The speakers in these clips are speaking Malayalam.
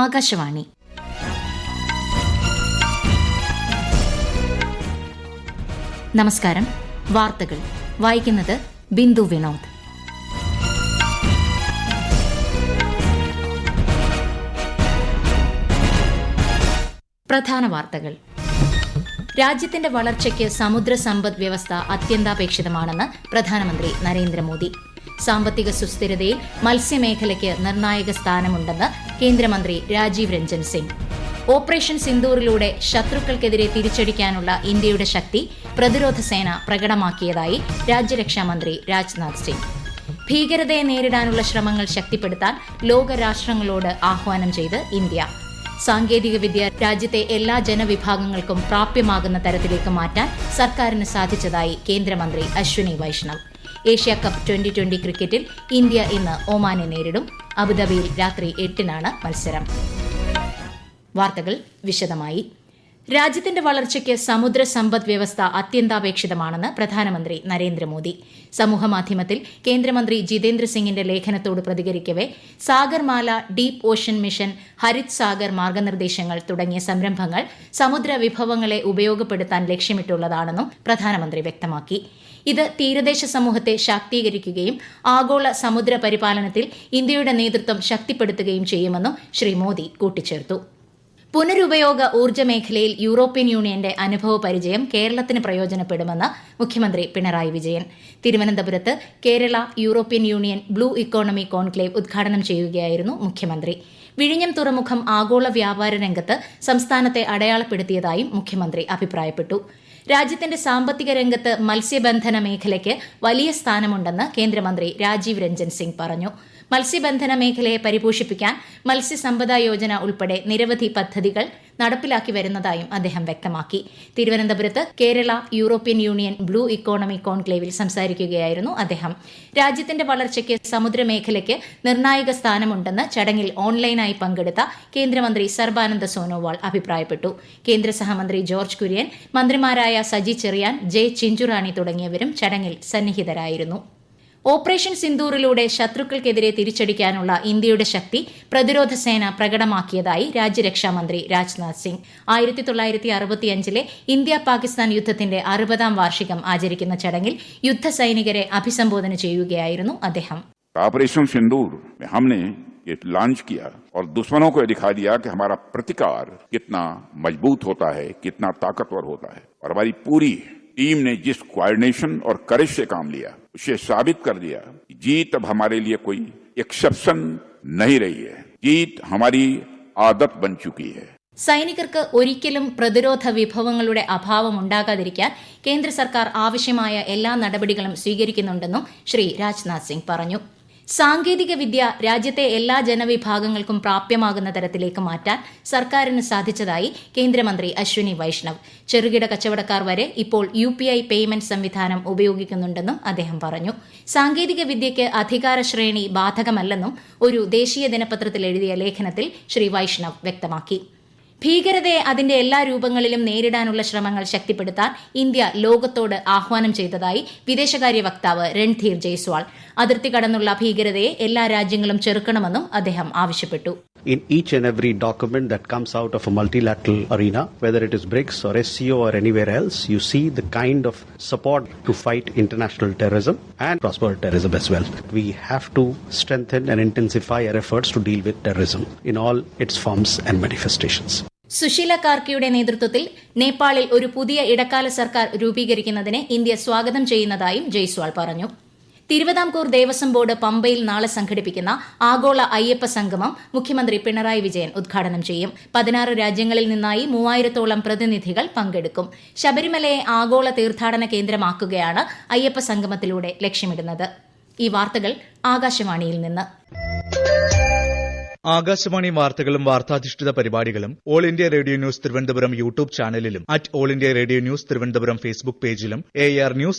ആകാശവാണി. നമസ്കാരം. വാർത്തകൾ വായിക്കുന്നത് ബിന്ദു വിനോദ്. പ്രധാന വാർത്തകൾ. രാജ്യത്തിന്റെ വളർച്ചയ്ക്ക് സമുദ്ര സമ്പദ് വ്യവസ്ഥ അത്യന്താപേക്ഷിതമാണെന്ന് പ്രധാനമന്ത്രി നരേന്ദ്രമോദി. സാമ്പത്തിക സുസ്ഥിരതയിൽ മത്സ്യമേഖലയ്ക്ക് നിർണായക സ്ഥാനമുണ്ടെന്ന് കേന്ദ്രമന്ത്രി രാജീവ് രഞ്ജൻ സിംഗ്. ഓപ്പറേഷൻ സിന്ദൂറിലൂടെ ശത്രുക്കൾക്കെതിരെ തിരിച്ചടിക്കാനുള്ള ഇന്ത്യയുടെ ശക്തി പ്രതിരോധ സേന പ്രകടമാക്കിയതായി രാജ്യരക്ഷാമന്ത്രി രാജ്നാഥ് സിംഗ്. ഭീകരതയെ നേരിടാനുള്ള ശ്രമങ്ങൾ ശക്തിപ്പെടുത്താൻ ലോകരാഷ്ട്രങ്ങളോട് ആഹ്വാനം ചെയ്ത് ഇന്ത്യ. സാങ്കേതികവിദ്യ രാജ്യത്തെ എല്ലാ ജനവിഭാഗങ്ങൾക്കും പ്രാപ്യമാകുന്ന തരത്തിലേക്ക് മാറ്റാൻ സർക്കാരിന് സാധിച്ചതായി കേന്ദ്രമന്ത്രി അശ്വിനി വൈഷ്ണവ്. ഏഷ്യ കപ്പ് 2020 ക്രിക്കറ്റിൽ ഇന്ത്യ ഇന്ന് ഒമാനെ നേരിടും. അബുദാബിയിൽ രാത്രി 8-നാണ് മത്സരം. വാർത്തകൾ വിശദമായി. രാജ്യത്തിന്റെ വളർച്ചയ്ക്ക് സമുദ്ര സമ്പദ് വ്യവസ്ഥ അത്യന്താപേക്ഷിതമാണെന്ന് പ്രധാനമന്ത്രി നരേന്ദ്രമോദി. സമൂഹമാധ്യമത്തിൽ കേന്ദ്രമന്ത്രി ജിതേന്ദ്ര സിംഗിന്റെ ലേഖനത്തോട് പ്രതികരിക്കവെ Sagarmala, deep ocean mission, Harit Sagar മാർഗനിർദ്ദേശങ്ങൾ തുടങ്ങിയ സംരംഭങ്ങൾ സമുദ്ര വിഭവങ്ങളെ ഉപയോഗപ്പെടുത്താൻ ലക്ഷ്യമിട്ടുള്ളതാണെന്നും പ്രധാനമന്ത്രി വ്യക്തമാക്കി. ഇത് തീരദേശ സമൂഹത്തെ ശാക്തീകരിക്കുകയും ആഗോള സമുദ്ര പരിപാലനത്തിൽ ഇന്ത്യയുടെ നേതൃത്വം ശക്തിപ്പെടുത്തുകയും ചെയ്യുമെന്നും ശ്രീ മോദി കൂട്ടിച്ചേർത്തു. പുനരുപയോഗ ഊർജ്ജ മേഖലയിൽ യൂറോപ്യൻ യൂണിയന്റെ അനുഭവ പരിചയം കേരളത്തിന് പ്രയോജനപ്പെടുമെന്ന് മുഖ്യമന്ത്രി പിണറായി വിജയൻ. തിരുവനന്തപുരത്ത് Kerala European union blue economy conclave ഉദ്ഘാടനം ചെയ്യുകയായിരുന്നു മുഖ്യമന്ത്രി. വിഴിഞ്ഞം തുറമുഖം ആഗോള വ്യാപാര രംഗത്ത് സംസ്ഥാനത്തെ അടയാളപ്പെടുത്തിയതായും മുഖ്യമന്ത്രി അഭിപ്രായപ്പെട്ടു. രാജ്യത്തിന്റെ സാമ്പത്തിക രംഗത്ത് മത്സ്യബന്ധന മേഖലയ്ക്ക് വലിയ സ്ഥാനമുണ്ടെന്ന് കേന്ദ്രമന്ത്രി രാജീവ് രഞ്ജൻ സിംഗ് പറഞ്ഞു. മത്സ്യബന്ധന മേഖലയെ പരിപോഷിപ്പിക്കാൻ മത്സ്യസമ്പദാ യോജന ഉൾപ്പെടെ നിരവധി പദ്ധതികൾ നടപ്പിലാക്കി വരുന്നതായും അദ്ദേഹം വ്യക്തമാക്കി. തിരുവനന്തപുരത്ത് Kerala European union blue economy കോൺക്ലേവിൽ സംസാരിക്കുകയായിരുന്നു അദ്ദേഹം. രാജ്യത്തിന്റെ വളർച്ചയ്ക്ക് സമുദ്രമേഖലയ്ക്ക് നിർണായക സ്ഥാനമുണ്ടെന്ന് ചടങ്ങിൽ ഓൺലൈനായി പങ്കെടുത്ത കേന്ദ്രമന്ത്രി സർബാനന്ദ സോനോവാൾ അഭിപ്രായപ്പെട്ടു. കേന്ദ്ര സഹമന്ത്രി ജോർജ് കുര്യൻ, മന്ത്രിമാരായ സജി ചെറിയാൻ, ജെ ചിഞ്ചുറാണി തുടങ്ങിയവരും ചടങ്ങിൽ സന്നിഹിതരായിരുന്നു. ഓപ്പറേഷൻ സിന്ദൂറിലൂടെ ശത്രുക്കൾക്കെതിരെ തിരിച്ചടിക്കാനുള്ള ഇന്ത്യയുടെ ശക്തി പ്രതിരോധ സേന പ്രകടമാക്കിയതായി രാജ്യരക്ഷാമന്ത്രി രാജ്നാഥ് സിംഗ്. 1965 ഇന്ത്യ പാകിസ്ഥാൻ യുദ്ധത്തിന്റെ 60-ാം വാർഷികം ആചരിക്കുന്ന ചടങ്ങിൽ യുദ്ധസൈനികരെ അഭിസംബോധന ചെയ്യുകയായിരുന്നു അദ്ദേഹം. ऑपरेशन सिंदूर में हमने ये लॉन्च किया और दुश्मनों को दिखा दिया कि हमारा प्रतिकार कितना मजबूत होता है, कितना ताकतवर होता है. और हमारी पूरी टीम ने जिस कोऑर्डिनेशन और करेज से काम लिया उसे साबित कर दिया कि जीत अब हमारे लिए कोई एक्सेप्शन नहीं रही है. जीत हमारी आदत बन चुकी है. സൈനികർക്ക് ഒരിക്കലും പ്രതിരോധ വിഭവങ്ങളുടെ അഭാവം ഉണ്ടാകാതിരിക്കാൻ കേന്ദ്ര സർക്കാർ ആവശ്യമായ എല്ലാ നടപടികളും സ്വീകരിക്കുന്നുണ്ടെന്നും ശ്രീ രാജ്നാഥ് സിംഗ് പറഞ്ഞു. സാങ്കേതിക വിദ്യ രാജ്യത്തെ എല്ലാ ജനവിഭാഗങ്ങൾക്കും പ്രാപ്യമാകുന്ന തരത്തിലേക്ക് മാറ്റാൻ സർക്കാരിന് സാധിച്ചതായി കേന്ദ്രമന്ത്രി അശ്വിനി വൈഷ്ണവ്. ചെറുകിട കച്ചവടക്കാർ വരെ ഇപ്പോൾ UPI പേയ്മെന്റ് സംവിധാനം ഉപയോഗിക്കുന്നുണ്ടെന്നും അദ്ദേഹം പറഞ്ഞു. സാങ്കേതിക വിദ്യയ്ക്ക് അധികാര ശ്രേണി ബാധകമല്ലെന്നും ഒരു ദേശീയ ദിനപത്രത്തിൽ എഴുതിയ ലേഖനത്തിൽ ശ്രീ വൈഷ്ണവ് വ്യക്തമാക്കി. ഭീകരതയെ അതിന്റെ എല്ലാ രൂപങ്ങളിലും നേരിടാനുള്ള ശ്രമങ്ങൾ ശക്തിപ്പെടുത്താൻ ഇന്ത്യ ലോകത്തോട് ആഹ്വാനം ചെയ്തതായി വിദേശകാര്യ വക്താവ് രൺധീർ ജയ്സ്വാൾ. അതിർത്തി കടന്നുള്ള ഭീകരതയെ എല്ലാ രാജ്യങ്ങളും ചെറുക്കണമെന്നും അദ്ദേഹം ആവശ്യപ്പെട്ടു. In each and every document that comes out of a multilateral arena, whether it is BRICS or SCO or anywhere else, you see the kind of support to fight international terrorism and cross-border terrorism as well. We have to strengthen and intensify our efforts to deal with terrorism in all its forms and manifestations. Susheela കാർക്കിയുടെ നേതൃത്വത്തിൽ നേപ്പാളിൽ ഒരു പുതിയ ഇടക്കാല സർക്കാർ രൂപീകരിക്കുന്നതിനെ ഇന്ത്യ സ്വാഗതം ചെയ്യുന്നതായും ജയ്സ്വാൾ പറഞ്ഞു. തിരുവിതാംകൂർ ദേവസ്വം ബോർഡ് പമ്പയിൽ നാളെ സംഘടിപ്പിക്കുന്ന ആഗോള അയ്യപ്പ സംഗമം മുഖ്യമന്ത്രി പിണറായി വിജയൻ ഉദ്ഘാടനം ചെയ്യും. 16 രാജ്യങ്ങളിൽ നിന്നായി 3000-ഓളം പ്രതിനിധികൾ പങ്കെടുക്കും. ശബരിമലയെ ആഗോള തീർത്ഥാടന കേന്ദ്രമാക്കുകയാണ് അയ്യപ്പ സംഗമത്തിലൂടെ ലക്ഷ്യമിടുന്നത്. ഈ വാർത്തകൾ ആകാശവാണിയിൽ നിന്ന്. ആകാശവാണി വാർത്തകളും വാർത്താധിഷ്ഠിത പരിപാടികളും all India radio news Thiruvananthapuram YouTube ചാനലിലും all India radio news Thiruvananthapuram Facebook പേജിലും AR News_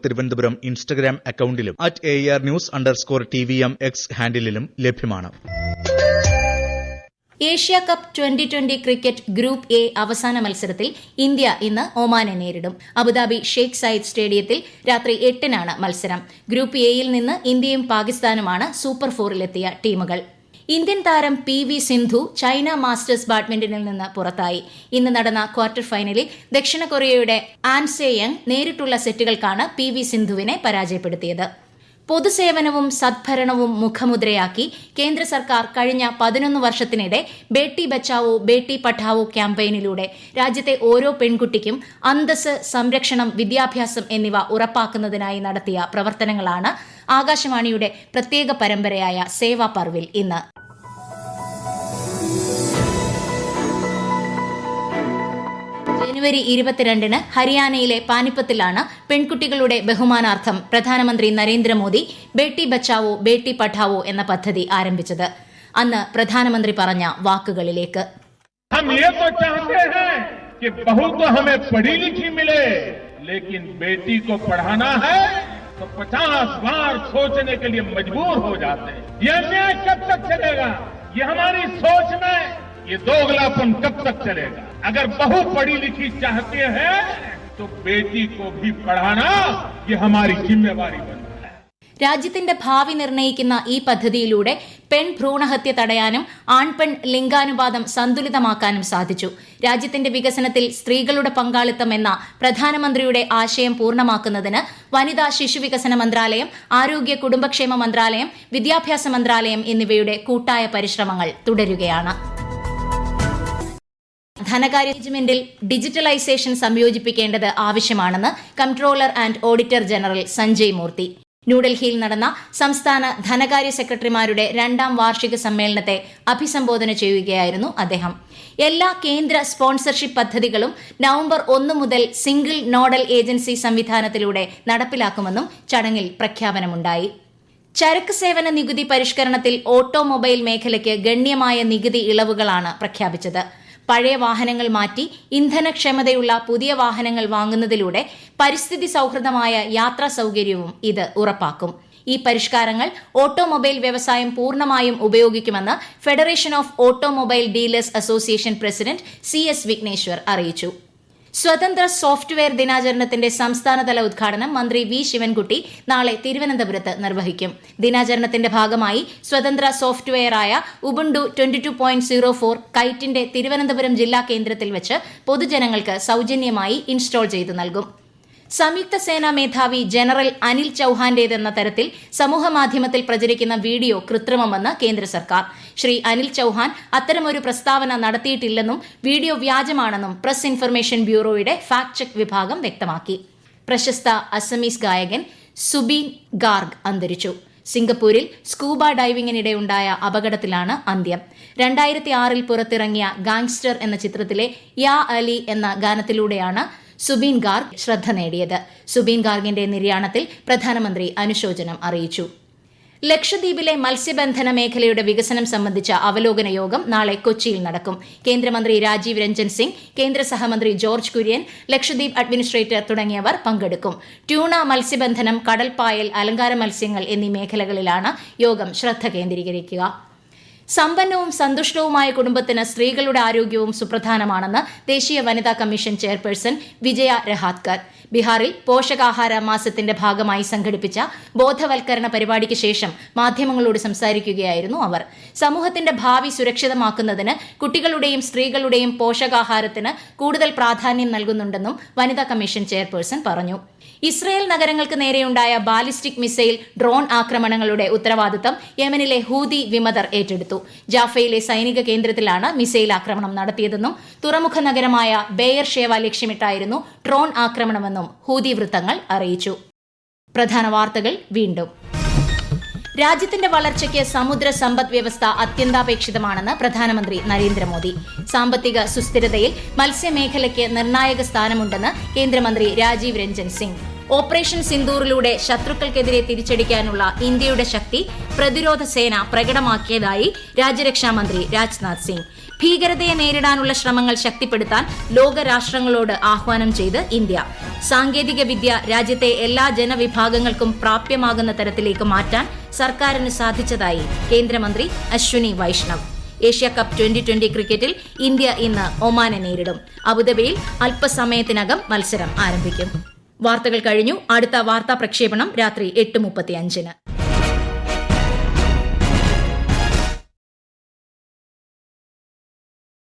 തിരുവനന്തപുരം ഇൻസ്റ്റഗ്രാം അക്കൌണ്ടിലും AR News_TVM X ഹാൻഡിലും ലഭ്യമാണ്. Asia cup 2020 cricket group A അവസാന മത്സരത്തിൽ ഇന്ത്യ ഇന്ന് ഒമാനെ നേരിടും. അബുദാബി ഷെയ്ഖ് സയ്യിദ് സ്റ്റേഡിയത്തിൽ രാത്രി 8-നാണ് മത്സരം. ഗ്രൂപ്പ് എയിൽ നിന്ന് ഇന്ത്യയും പാകിസ്ഥാനുമാണ് സൂപ്പർ 4-ലെത്തിയ ടീമുകൾ. ഇന്ത്യൻ താരം PV സിന്ധു ചൈന മാസ്റ്റേഴ്സ് ബാഡ്മിന്റണിൽ നിന്ന് പുറത്തായി. ഇന്ന് നടന്ന ക്വാർട്ടർ ഫൈനലിൽ ദക്ഷിണ കൊറിയയുടെ ആൻ സെ യങ് നേരിട്ടുള്ള സെറ്റുകൾക്കാണ് PV സിന്ധുവിനെ പരാജയപ്പെടുത്തിയത്. പൊതുസേവനവും സദ്ഭരണവും മുഖമുദ്രയാക്കി കേന്ദ്ര സർക്കാർ കഴിഞ്ഞ 11 വർഷത്തിനിടെ ബേട്ടി ബച്ചാവോ ബേട്ടി പഠാവോ ക്യാമ്പയിനിലൂടെ രാജ്യത്തെ ഓരോ പെൺകുട്ടിക്കും അന്തസ്സ്, സംരക്ഷണം, വിദ്യാഭ്യാസം എന്നിവ ഉറപ്പാക്കുന്നതിനായി നടത്തിയ പ്രവർത്തനങ്ങളാണ് ആകാശവാണിയുടെ പ്രത്യേക പരമ്പരയായ സേവാ പർവിൽ ഇന്ന്. ജനുവരി 22-ന് ഹരിയാനയിലെ പാനിപ്പത്തിലാണ് പെൺകുട്ടികളുടെ ബഹുമാനാർത്ഥം പ്രധാനമന്ത്രി നരേന്ദ്രമോദി ബേട്ടി ബച്ചാവോ ബേട്ടി പഠാവോ എന്ന പദ്ധതി ആരംഭിച്ചത്. അന്ന് പ്രധാനമന്ത്രി പറഞ്ഞ വാക്കുകളിലേക്ക്. हम ये तो चाहते हैं कि बहू तो हमें पढ़ी लिखी मिले, लेकिन बेटी को पढ़ाना है तो 50 बार सोचने के लिए मजबूर हो जाते हैं. ये अन्याय कब तक चलेगा? ये हमारी सोच में ये दोगलापन कब तक चलेगा? अगर बहू पढ़ी लिखी चाहती है तो बेटी को भी पढ़ाना ये हमारी जिम्मेवारी बनती है. രാജ്യത്തിന്റെ ഭാവി നിർണ്ണയിക്കുന്ന ഈ പദ്ധതിയിലൂടെ ഭ്രൂണഹത്യ തടയാനും ആൺപെൺ ലിംഗാനുപാതം സന്തുലിതമാക്കാനും സാധിച്ചു. രാജ്യത്തിന്റെ വികസനത്തിൽ സ്ത്രീകളുടെ പങ്കാളിത്തം എന്ന പ്രധാനമന്ത്രിയുടെ ആശയം പൂർണ്ണമാക്കുന്നതിന് വനിതാ ശിശുവികസന മന്ത്രാലയം, ആരോഗ്യ കുടുംബക്ഷേമ മന്ത്രാലയം, വിദ്യാഭ്യാസ മന്ത്രാലയം എന്നിവയുടെ കൂട്ടായ പരിശ്രമങ്ങൾ തുടരുകയാണ്. ധനകാര്യ മാനേജ്മെന്റിൽ ഡിജിറ്റലൈസേഷൻ സംയോജിപ്പിക്കേണ്ടത് ആവശ്യമാണെന്ന് comptroller and auditor general Sanjay Murthy. ന്യൂഡൽഹിയിൽ നടന്ന സംസ്ഥാന ധനകാര്യ സെക്രട്ടറിമാരുടെ 2ാം വാർഷിക സമ്മേളനത്തെ അഭിസംബോധന ചെയ്യുകയായിരുന്നു അദ്ദേഹം. എല്ലാ കേന്ദ്ര സ്പോൺസർഷിപ്പ് പദ്ധതികളും നവംബർ 1 മുതൽ സിംഗിൾ നോഡൽ ഏജൻസി സംവിധാനത്തിലൂടെ നടപ്പിലാക്കുമെന്നും ചടങ്ങിൽ പ്രഖ്യാപനമുണ്ടായി. ചരക്ക് സേവന നികുതി പരിഷ്കരണത്തിൽ ഓട്ടോമൊബൈൽ മേഖലയ്ക്ക് ഗണ്യമായ നികുതി ഇളവുകളാണ് പ്രഖ്യാപിച്ചത്. പഴയ വാഹനങ്ങൾ മാറ്റി ഇന്ധനക്ഷമതയുള്ള പുതിയ വാഹനങ്ങൾ വാങ്ങുന്നതിലൂടെ പരിസ്ഥിതി സൌഹൃദമായ യാത്രാ സൌകര്യവും ഇത് ഉറപ്പാക്കും. ഈ പരിഷ്കാരങ്ങൾ ഓട്ടോമൊബൈൽ വ്യവസായം പൂർണ്ണമായും ഉപയോഗിക്കുമെന്ന് federation of automobile dealers association president CS Vigneshwar അറിയിച്ചു. സ്വതന്ത്ര സോഫ്റ്റ്വെയർ ദിനാചരണത്തിന്റെ സംസ്ഥാനതല ഉദ്ഘാടനം മന്ത്രി V ശിവൻകുട്ടി നാളെ തിരുവനന്തപുരത്ത് നിർവഹിക്കും. ദിനാചരണത്തിന്റെ ഭാഗമായി സ്വതന്ത്ര സോഫ്റ്റ്വെയറായ ഉബുണ്ടു 22.04 കൈറ്റിന്റെ തിരുവനന്തപുരം ജില്ലാ കേന്ദ്രത്തിൽ വെച്ച് പൊതുജനങ്ങൾക്ക് സൌജന്യമായി ഇൻസ്റ്റാൾ ചെയ്തു നൽകും. സംയുക്ത സേനാ മേധാവി ജനറൽ അനിൽ ചൌഹാന്റേതെന്ന തരത്തിൽ സമൂഹമാധ്യമത്തിൽ പ്രചരിക്കുന്ന വീഡിയോ കൃത്രിമമെന്ന് കേന്ദ്ര സർക്കാർ. ശ്രീ അനിൽ ചൌഹാൻ അത്തരമൊരു പ്രസ്താവന നടത്തിയിട്ടില്ലെന്നും വീഡിയോ വ്യാജമാണെന്നും പ്രസ് ഇൻഫർമേഷൻ ബ്യൂറോയുടെ ഫാക്ട് ചെക്ക് വിഭാഗം വ്യക്തമാക്കി. പ്രശസ്ത അസമീസ് ഗായകൻ സുബീൻ ഗാർഗ് അന്തരിച്ചു. സിംഗപ്പൂരിൽ സ്കൂബ ഡൈവിംഗിനിടെയുണ്ടായ അപകടത്തിലാണ് അന്ത്യം. 2006-ൽ പുറത്തിറങ്ങിയ ഗാങ്സ്റ്റർ എന്ന ചിത്രത്തിലെ യാ അലി എന്ന ഗാനത്തിലൂടെയാണ് സുബീൻ ഗാർഗ് ശ്രദ്ധ നേടിയത്. സുബീൻ ഗാർഗിന്റെ നിര്യാണത്തിൽ പ്രധാനമന്ത്രി അനുശോചനം അറിയിച്ചു. ലക്ഷദ്വീപിലെ മത്സ്യബന്ധന മേഖലയുടെ വികസനം സംബന്ധിച്ച അവലോകന യോഗം നാളെ കൊച്ചിയിൽ നടക്കും. കേന്ദ്രമന്ത്രി രാജീവ് രഞ്ജൻ സിംഗ്, കേന്ദ്ര സഹമന്ത്രി ജോർജ് കുര്യൻ, ലക്ഷദ്വീപ് അഡ്മിനിസ്ട്രേറ്റർ തുടങ്ങിയവർ പങ്കെടുക്കും. ട്യൂണ മത്സ്യബന്ധനം, കടൽപ്പായൽ, അലങ്കാര മത്സ്യങ്ങൾ എന്നീ മേഖലകളിലാണ് യോഗം ശ്രദ്ധ കേന്ദ്രീകരിക്കുക. സമ്പന്നവും സന്തുഷ്ടവുമായ കുടുംബത്തിന് സ്ത്രീകളുടെ ആരോഗ്യവും സുപ്രധാനമാണെന്ന് ദേശീയ വനിതാ കമ്മീഷൻ ചെയർപേഴ്സൺ വിജയ രഹാത്കർ. ബീഹാറിൽ പോഷകാഹാര മാസത്തിന്റെ ഭാഗമായി സംഘടിപ്പിച്ച ബോധവൽക്കരണ പരിപാടിക്ക് ശേഷം മാധ്യമങ്ങളോട് സംസാരിക്കുകയായിരുന്നു അവർ. സമൂഹത്തിന്റെ ഭാവി സുരക്ഷിതമാക്കുന്നതിന് കുട്ടികളുടെയും സ്ത്രീകളുടെയും പോഷകാഹാരത്തിന് കൂടുതൽ പ്രാധാന്യം നൽകുന്നുണ്ടെന്നും വനിതാ കമ്മീഷൻ ചെയർപേഴ്സൺ പറഞ്ഞു. ഇസ്രയേൽ നഗരങ്ങൾക്ക് നേരെയുണ്ടായ ബാലിസ്റ്റിക് മിസൈൽ, ഡ്രോൺ ആക്രമണങ്ങളുടെ ഉത്തരവാദിത്തം യമനിലെ ഹൂതി വിമതർ ഏറ്റെടുത്തു. ജാഫയിലെ സൈനിക കേന്ദ്രത്തിലാണ് മിസൈൽ ആക്രമണം നടത്തിയതെന്നും തുറമുഖ നഗരമായ ബെയർ ഷേവ ലക്ഷ്യമിട്ടായിരുന്നു ഡ്രോൺ ആക്രമണമെന്നും ഹൂതി വൃത്തങ്ങൾ അറിയിച്ചു. പ്രധാന വാർത്തകൾ വീണ്ടും. രാജ്യത്തിന്റെ വളർച്ചയ്ക്ക് സമുദ്ര സമ്പദ് വ്യവസ്ഥ അത്യന്താപേക്ഷിതമാണെന്ന് പ്രധാനമന്ത്രി നരേന്ദ്രമോദി. സാമ്പത്തിക സുസ്ഥിരതയിൽ മത്സ്യമേഖലയ്ക്ക് നിർണായക സ്ഥാനമുണ്ടെന്ന് കേന്ദ്രമന്ത്രി രാജീവ് രഞ്ജൻ സിംഗ്. ഓപ്പറേഷൻ സിന്ദൂറിലൂടെ ശത്രുക്കൾക്കെതിരെ തിരിച്ചടിക്കാനുള്ള ഇന്ത്യയുടെ ശക്തി പ്രതിരോധ സേന പ്രകടമാക്കിയതായി രാജ്യരക്ഷാമന്ത്രി രാജ്നാഥ് സിംഗ്. ഭീകരതയെ നേരിടാനുള്ള ശ്രമങ്ങൾ ശക്തിപ്പെടുത്താൻ ലോകരാഷ്ട്രങ്ങളോട് ആഹ്വാനം ചെയ്ത് ഇന്ത്യ. സാങ്കേതിക വിദ്യ രാജ്യത്തെ എല്ലാ ജനവിഭാഗങ്ങൾക്കും പ്രാപ്യമാകുന്ന തരത്തിലേക്ക് മാറ്റാൻ സർക്കാരിന് സാധിച്ചതായി കേന്ദ്രമന്ത്രി അശ്വിനി വൈഷ്ണവ്. ഏഷ്യാകപ്പ് 2020 ക്രിക്കറ്റിൽ ഇന്ത്യ ഇന്ന് ഒമാനെ നേരിടും. അബുദാബിയിൽ അല്പസമയത്തിനകം മത്സരം ആരംഭിക്കും. വാർത്തകൾ കഴിഞ്ഞു. അടുത്ത വാർത്താ പ്രക്ഷേപണം രാത്രി 8:35.